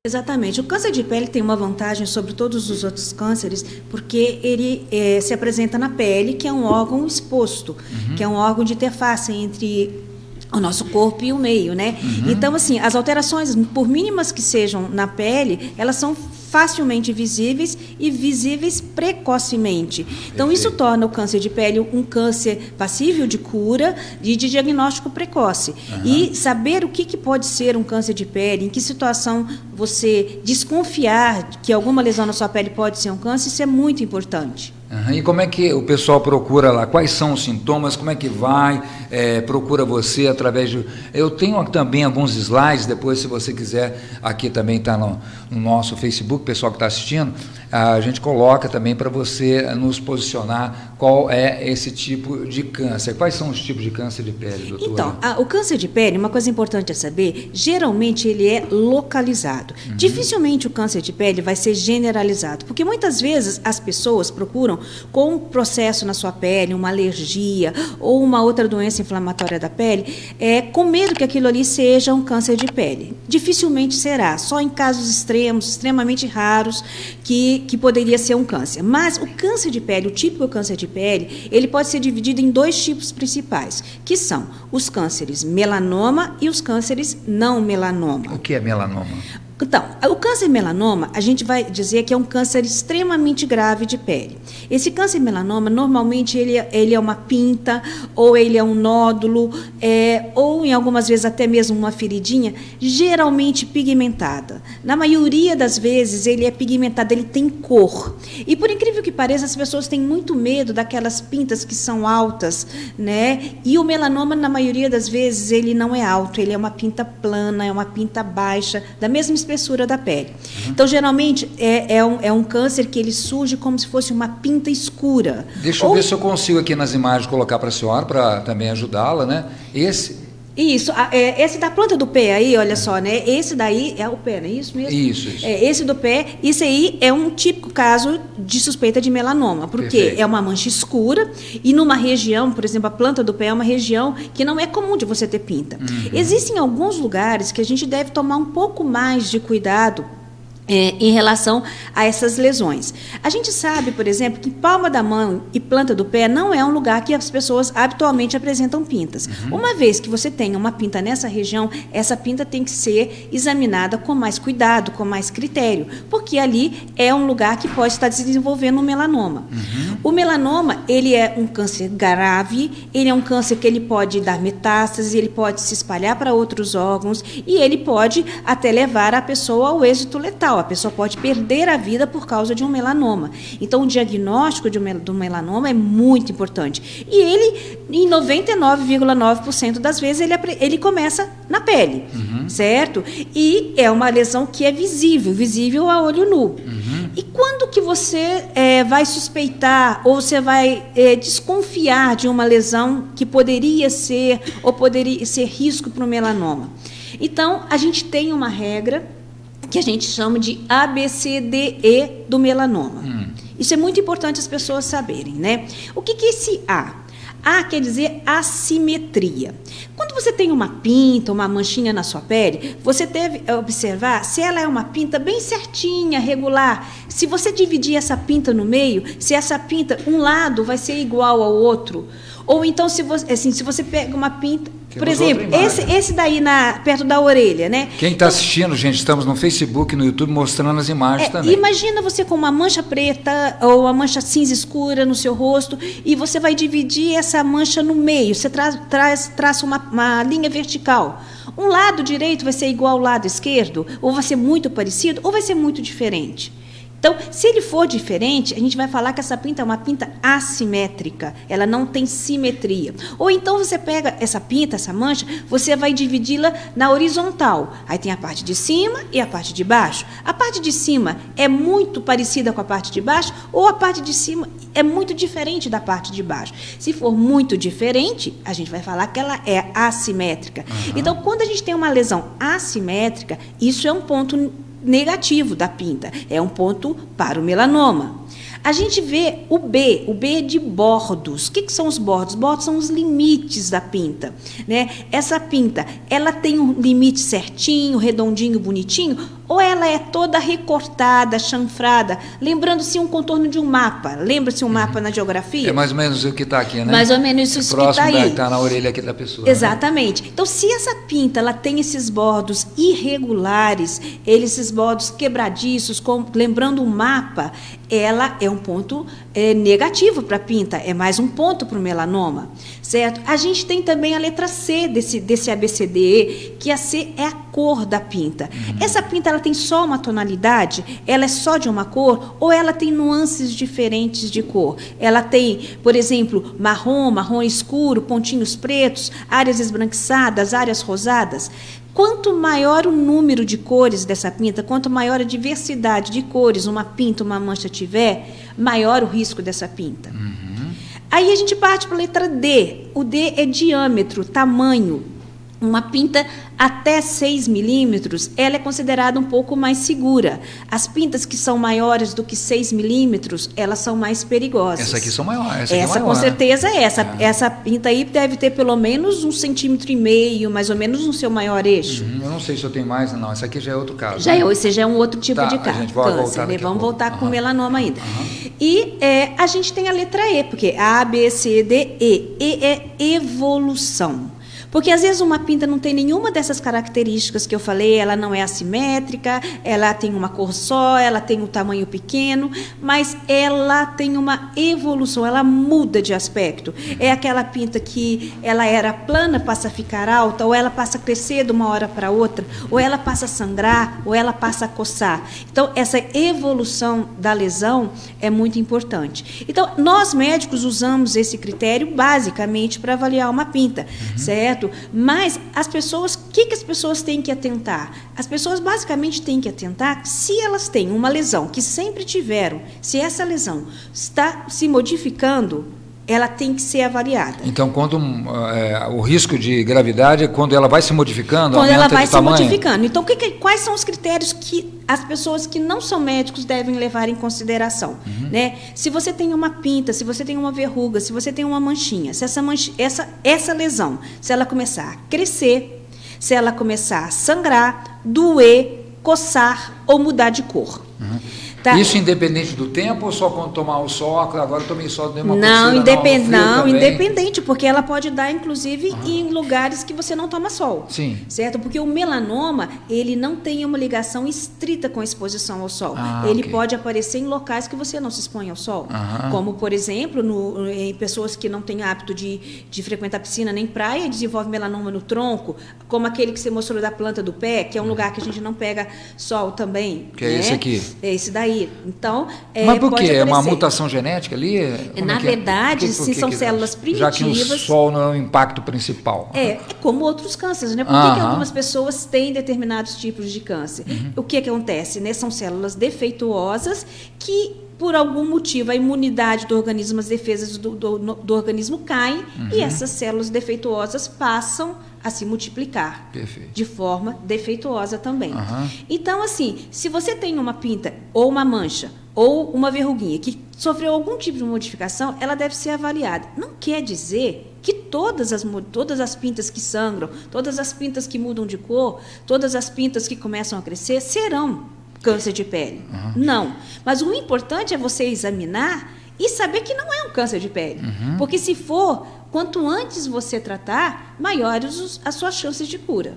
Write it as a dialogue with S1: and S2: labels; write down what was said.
S1: Exatamente. O câncer de pele tem uma vantagem sobre todos os outros cânceres, porque ele se apresenta na pele, que é um órgão exposto, que é um órgão de interface entre o nosso corpo e o meio, né? Então, assim, as alterações, por mínimas que sejam na pele, elas são facilmente visíveis e visíveis precocemente. Então, isso torna o câncer de pele um câncer passível de cura e de diagnóstico precoce. E saber o que pode ser um câncer de pele, em que situação você desconfiar que alguma lesão na sua pele pode ser um câncer, isso é muito importante.
S2: E como é que o pessoal procura lá? Quais são os sintomas? Como é que vai? Procura você através de... Eu tenho também alguns slides, depois se você quiser, aqui também está no nosso Facebook, pessoal que está assistindo, a gente coloca também para você nos posicionar qual é esse tipo de câncer. Quais são os tipos de câncer de pele, doutora?
S1: Então, o câncer de pele, uma coisa importante a saber, geralmente ele é localizado. Dificilmente o câncer de pele vai ser generalizado, porque muitas vezes as pessoas procuram com um processo na sua pele, uma alergia ou uma outra doença inflamatória da pele, com medo que aquilo ali seja um câncer de pele. Dificilmente será, só em casos extremos, extremamente raros, que poderia ser um câncer. Mas o câncer de pele, o típico câncer de pele, ele pode ser dividido em dois tipos principais, que são os cânceres melanoma e os cânceres não melanoma.
S2: O que é melanoma?
S1: Então, o câncer melanoma, a gente vai dizer que é um câncer extremamente grave de pele. Esse câncer melanoma, normalmente, ele é uma pinta, ou ele é um nódulo, ou, em algumas vezes, até mesmo uma feridinha, geralmente pigmentada. Na maioria das vezes, ele é pigmentado, ele tem cor. E, por incrível que pareça, as pessoas têm muito medo daquelas pintas que são altas, né? E o melanoma, na maioria das vezes, ele não é alto, ele é uma pinta plana, é uma pinta baixa, da mesma espessura da pele. Então, geralmente, é um câncer que ele surge como se fosse uma pinta escura.
S2: Deixa eu ver se eu consigo aqui nas imagens colocar para a senhora, para também ajudá-la, né?
S1: Isso, esse da planta do pé aí, olha só, né? Esse daí é o pé, não é isso mesmo?
S2: Isso.
S1: Esse do pé, isso aí é um típico caso de suspeita de melanoma, porque
S2: Perfeito.
S1: é uma mancha escura e numa região, por exemplo, a planta do pé é uma região que não é comum de você ter pinta. Existem alguns lugares que a gente deve tomar um pouco mais de cuidado em relação a essas lesões. A gente sabe, por exemplo, que palma da mão e planta do pé não é um lugar que as pessoas habitualmente apresentam pintas. Uma vez que você tenha uma pinta nessa região, essa pinta tem que ser examinada com mais cuidado, com mais critério, porque ali é um lugar que pode estar se desenvolvendo um melanoma. O melanoma, ele é um câncer grave, ele é um câncer que ele pode dar metástases, ele pode se espalhar para outros órgãos e ele pode até levar a pessoa ao êxito letal. A pessoa pode perder a vida por causa de um melanoma. Então, o diagnóstico do melanoma é muito importante. E ele, em 99,9% das vezes, ele começa na pele, certo? E é uma lesão que é visível a olho nu. E quando que você vai suspeitar ou você vai desconfiar de uma lesão que poderia ser risco para o melanoma? Então, a gente tem uma regra que a gente chama de ABCDE do melanoma. Isso é muito importante as pessoas saberem, né? O que é esse A? A quer dizer assimetria. Quando você tem uma pinta, uma manchinha na sua pele, você deve observar se ela é uma pinta bem certinha, regular. Se você dividir essa pinta no meio, se essa pinta, um lado vai ser igual ao outro. Ou então, se você pega uma pinta... Por exemplo, esse daí perto da orelha, né?
S2: Quem está assistindo, gente, estamos no Facebook, no YouTube, mostrando as imagens também.
S1: Imagina você com uma mancha preta ou uma mancha cinza escura no seu rosto e você vai dividir essa mancha no meio. Você traça uma linha vertical. Um lado direito vai ser igual ao lado esquerdo, ou vai ser muito parecido, ou vai ser muito diferente. Então, se ele for diferente, a gente vai falar que essa pinta é uma pinta assimétrica, ela não tem simetria. Ou então você pega essa pinta, essa mancha, você vai dividi-la na horizontal. Aí tem a parte de cima e a parte de baixo. A parte de cima é muito parecida com a parte de baixo, ou a parte de cima é muito diferente da parte de baixo. Se for muito diferente, a gente vai falar que ela é assimétrica. Então, quando a gente tem uma lesão assimétrica, isso é um ponto negativo da pinta, é um ponto para o melanoma. A gente vê o B é de bordos. O que são os bordos? Os bordos são os limites da pinta, né? Essa pinta, ela tem um limite certinho, redondinho, bonitinho, ou ela é toda recortada, chanfrada, lembrando-se um contorno de um mapa. Lembra-se um mapa na geografia?
S2: É mais ou menos o que está aqui, né?
S1: Mais ou menos isso que está aí.
S2: Próximo está na orelha aqui da pessoa.
S1: Exatamente. Né? Então, se essa pinta ela tem esses bordos irregulares, esses bordos quebradiços, lembrando um mapa, ela é um ponto negativo para a pinta, é mais um ponto para o melanoma, certo? A gente tem também a letra C desse ABCDE, que a C é a cor da pinta. Essa pinta ela tem só uma tonalidade? Ela é só de uma cor? Ou ela tem nuances diferentes de cor? Ela tem, por exemplo, marrom escuro, pontinhos pretos, áreas esbranquiçadas, áreas rosadas? Quanto maior o número de cores dessa pinta, quanto maior a diversidade de cores uma pinta, uma mancha tiver, maior o risco dessa pinta. Aí a gente parte para a letra D. O D é diâmetro, tamanho. Uma pinta até 6 milímetros, ela é considerada um pouco mais segura. As pintas que são maiores do que 6 milímetros, elas são mais perigosas.
S2: Essa aqui são maiores.
S1: Essa com certeza é essa. Essa pinta aí deve ter pelo menos 1,5 centímetros, mais ou menos no seu maior eixo.
S2: Eu não sei se eu tenho mais, não. Essa aqui já é outro caso.
S1: Esse já é um outro tipo de câncer. Vamos voltar com melanoma ainda. E a gente tem a letra E, porque A, B, C, D, E. E é evolução. Porque, às vezes, uma pinta não tem nenhuma dessas características que eu falei, ela não é assimétrica, ela tem uma cor só, ela tem um tamanho pequeno, mas ela tem uma evolução, ela muda de aspecto. É aquela pinta que ela era plana, passa a ficar alta, ou ela passa a crescer de uma hora para outra, ou ela passa a sangrar, ou ela passa a coçar. Então, essa evolução da lesão é muito importante. Então, nós médicos usamos esse critério basicamente para avaliar uma pinta, certo? Mas as pessoas, o que as pessoas têm que atentar? As pessoas basicamente têm que atentar que se elas têm uma lesão que sempre tiveram, se essa lesão está se modificando, ela tem que ser avaliada.
S2: Então, quando o risco de gravidade é quando ela vai se modificando,
S1: quando ela vai se
S2: tamanho.
S1: modificando. Então, quais são os critérios que as pessoas que não são médicos devem levar em consideração? Né? Se você tem uma pinta, se você tem uma verruga, se você tem uma manchinha, se essa lesão, se ela começar a crescer, se ela começar a sangrar, doer, coçar ou mudar de cor.
S2: Tá. Isso independente do tempo ou só quando tomar o sol? Agora eu tomei sol, dei uma
S1: Não, independente, porque ela pode dar, inclusive, em lugares que você não toma sol.
S2: Sim.
S1: Certo? Porque o melanoma, ele não tem uma ligação estrita com a exposição ao sol. Ele pode aparecer em locais que você não se expõe ao sol. Como, por exemplo, em pessoas que não têm hábito de frequentar piscina nem praia, desenvolve melanoma no tronco, como aquele que você mostrou da planta do pé, que é um lugar que a gente não pega sol também.
S2: Que é esse aqui.
S1: É esse daí. Então,
S2: mas por quê? É uma mutação genética ali?
S1: Na verdade, se são células primitivas...
S2: Já que o sol não é o impacto principal.
S1: É como outros cânceres, né? Por que algumas pessoas têm determinados tipos de câncer? O que acontece? Né? São células defeituosas que, por algum motivo, a imunidade do organismo, as defesas do organismo caem e essas células defeituosas passam a se multiplicar.
S2: Perfeito.
S1: De forma defeituosa também. Então, assim, se você tem uma pinta ou uma mancha ou uma verruguinha que sofreu algum tipo de modificação, ela deve ser avaliada. Não quer dizer que todas as pintas que sangram, todas as pintas que mudam de cor, todas as pintas que começam a crescer serão câncer de pele. Não. Mas o importante é você examinar e saber que não é um câncer de pele. Porque se for, quanto antes você tratar, maiores as suas chances de cura.